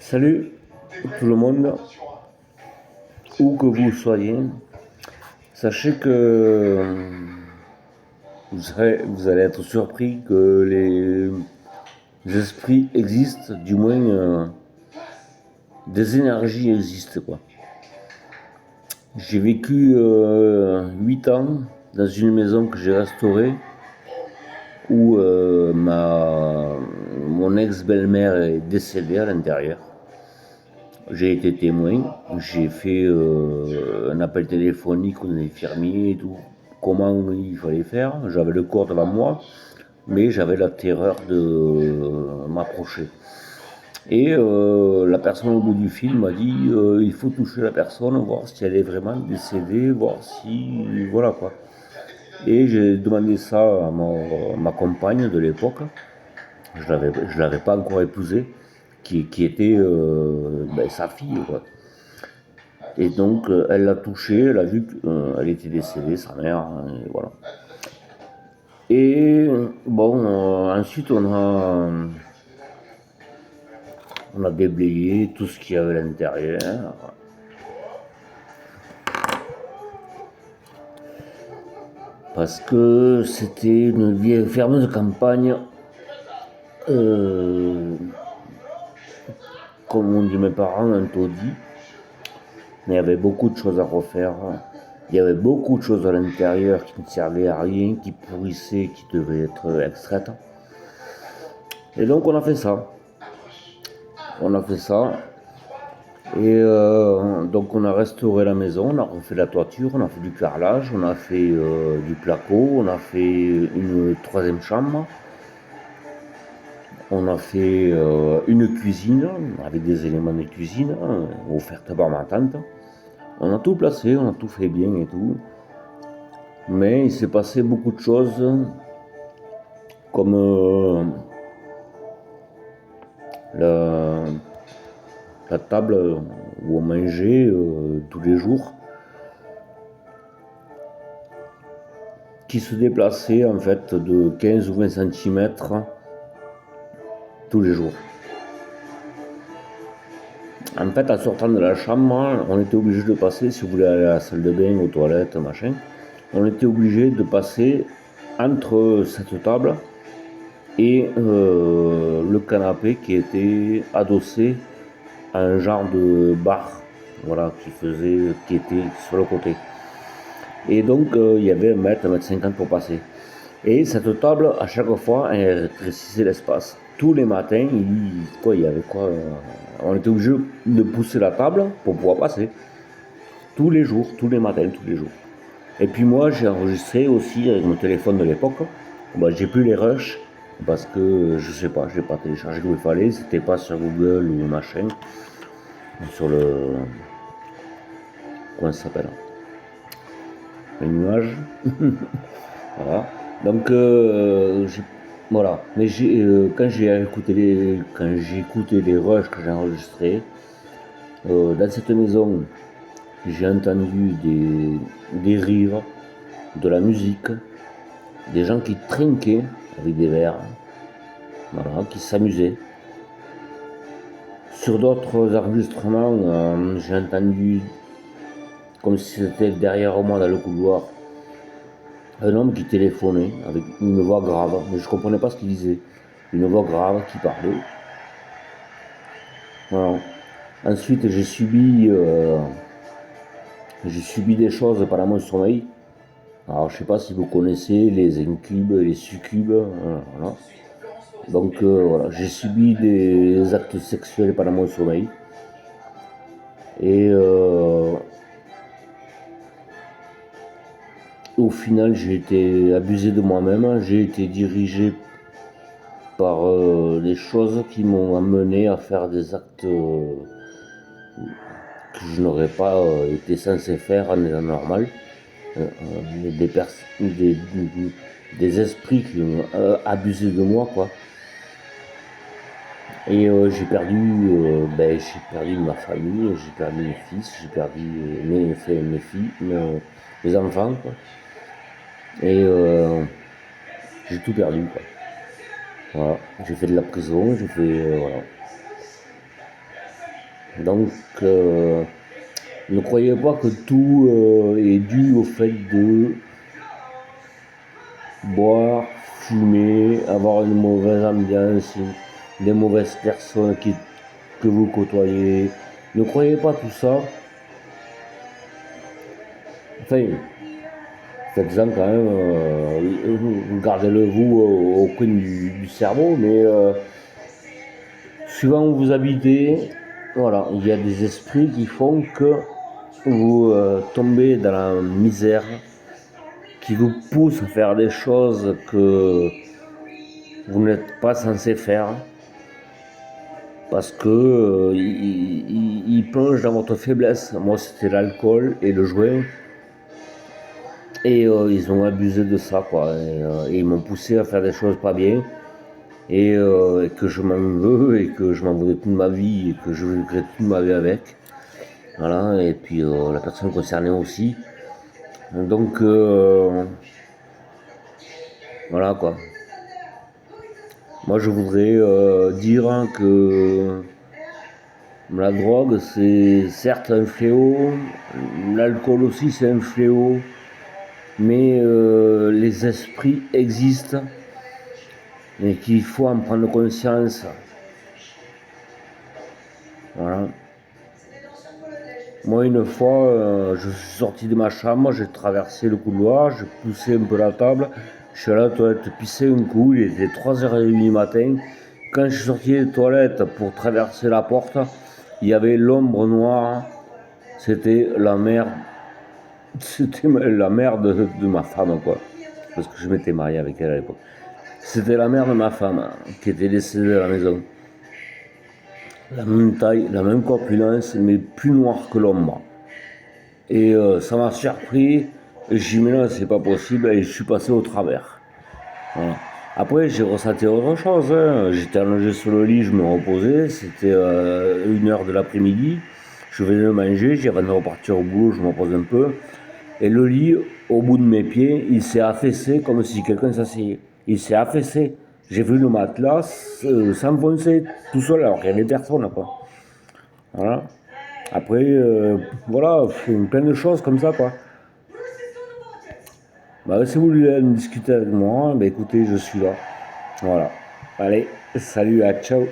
Salut tout le monde, où que vous soyez, sachez que vous allez être surpris que les esprits existent, du moins des énergies existent quoi. J'ai vécu 8 ans dans une maison que j'ai restaurée où mon ex-belle-mère est décédée à l'intérieur. J'ai été témoin, j'ai fait un appel téléphonique aux infirmiers et tout, comment il fallait faire. J'avais le corps devant moi, mais j'avais la terreur de m'approcher. Et la personne au bout du fil m'a dit il faut toucher la personne, voir si elle est vraiment décédée, voir si. Voilà quoi. Et j'ai demandé ça à ma compagne de l'époque, je l'avais pas encore épousée, qui était sa fille quoi. Et donc elle l'a touchée, elle a vu qu'elle était décédée, sa mère, et voilà. Et bon, ensuite on a déblayé tout ce qu'il y avait à l'intérieur. Parce que c'était une vieille ferme de campagne, comme on dit mes parents, un taudis. Mais il y avait beaucoup de choses à refaire. Il y avait beaucoup de choses à l'intérieur qui ne servaient à rien, qui pourrissaient, qui devaient être extraites. Et donc on a fait ça. On a fait ça. Et donc on a restauré la maison, on a refait la toiture, on a fait du carrelage, on a fait du placo, on a fait une troisième chambre. On a fait une cuisine avec des éléments de cuisine offerts par ma tante. On a tout placé, on a tout fait bien et tout. Mais il s'est passé beaucoup de choses comme la, la table où on mangeait tous les jours qui se déplaçait en fait de 15 ou 20 cm tous les jours. En fait, en sortant de la chambre, on était obligé de passer, si vous voulez aller à la salle de bain, aux toilettes, machin, on était obligé de passer entre cette table et le canapé qui était adossé à un genre de bar, voilà, qui était sur le côté. Et donc, il y avait 1 mètre pour passer. Et cette table, à chaque fois, elle rétrécissait l'espace. Tous les matins, il y avait quoi on était obligé de pousser la table pour pouvoir passer. Tous les jours, tous les matins, tous les jours. Et puis moi, j'ai enregistré aussi avec mon téléphone de l'époque. J'ai plus les rushs parce que je sais pas, je l'ai pas téléchargé comme il fallait. C'était pas sur Google ou machin. Sur le. Comment ça s'appelle une nuage. Voilà. Donc, voilà. Mais quand j'ai écouté les rushs que j'ai enregistrés, dans cette maison, j'ai entendu des rires, de la musique, des gens qui trinquaient avec des verres, voilà, qui s'amusaient. Sur d'autres enregistrements, j'ai entendu, comme si c'était derrière moi dans le couloir, un homme qui téléphonait avec une voix grave, mais je ne comprenais pas ce qu'il disait. Une voix grave qui parlait. Voilà. Ensuite, j'ai subi des choses pendant mon sommeil. Alors, je ne sais pas si vous connaissez les incubes, les succubes. Voilà. Donc, voilà, j'ai subi des actes sexuels pendant mon sommeil. Et au final, j'ai été abusé de moi-même. J'ai été dirigé par des choses qui m'ont amené à faire des actes que je n'aurais pas été censé faire en état normal. Des esprits qui ont abusé de moi, quoi. Et j'ai perdu ma famille, j'ai perdu mes fils, j'ai perdu mes filles, mes enfants, quoi. Et j'ai tout perdu, quoi. Voilà. J'ai fait de la prison, j'ai fait voilà. Donc, ne croyez pas que tout est dû au fait de boire, fumer, avoir une mauvaise ambiance, des mauvaises personnes que vous côtoyez. Ne croyez pas tout ça. Enfin, faites-en quand même, gardez-le vous au coin du cerveau, mais suivant où vous habitez, voilà, il y a des esprits qui font que vous tombez dans la misère, qui vous poussent à faire des choses que vous n'êtes pas censé faire, parce que ils plongent dans votre faiblesse. Moi, c'était l'alcool et le joint, et ils ont abusé de ça, quoi. Et ils m'ont poussé à faire des choses pas bien, et que je m'en veux, et que je m'en voudrais toute ma vie, et que je regrette toute ma vie avec. Voilà, et puis la personne concernée aussi. Donc, voilà, quoi. Moi, je voudrais dire que la drogue, c'est certes un fléau, l'alcool aussi, c'est un fléau, mais les esprits existent et qu'il faut en prendre conscience. Voilà. Moi, une fois, je suis sorti de ma chambre, j'ai traversé le couloir, j'ai poussé un peu la table, je suis allé à la toilette pisser un coup, il était 3h30 du matin. Quand je suis sorti des toilettes pour traverser la porte, il y avait l'ombre noire, c'était la mère, c'était la mère de ma femme, quoi. Parce que je m'étais marié avec elle à l'époque. C'était la mère de ma femme qui était décédée à la maison. La même taille, la même corpulence, mais plus noire que l'ombre. Et ça m'a surpris. J'ai dit, mais non, c'est pas possible, et je suis passé au travers. Voilà. Après, j'ai ressenti autre chose, hein. J'étais allongé sur le lit, je me reposais, c'était 1h de l'après-midi. Je venais de manger, j'ai avant de repartir au boulot, je me repose un peu. Et le lit, au bout de mes pieds, il s'est affaissé comme si quelqu'un s'asseyait. Il s'est affaissé. J'ai vu le matelas s'enfoncer tout seul alors qu'il n'y avait personne, quoi. Voilà. Après, voilà, plein de choses comme ça, quoi. Bah, si vous voulez en discuter avec moi, bah, écoutez, je suis là. Voilà. Allez, salut, à ciao.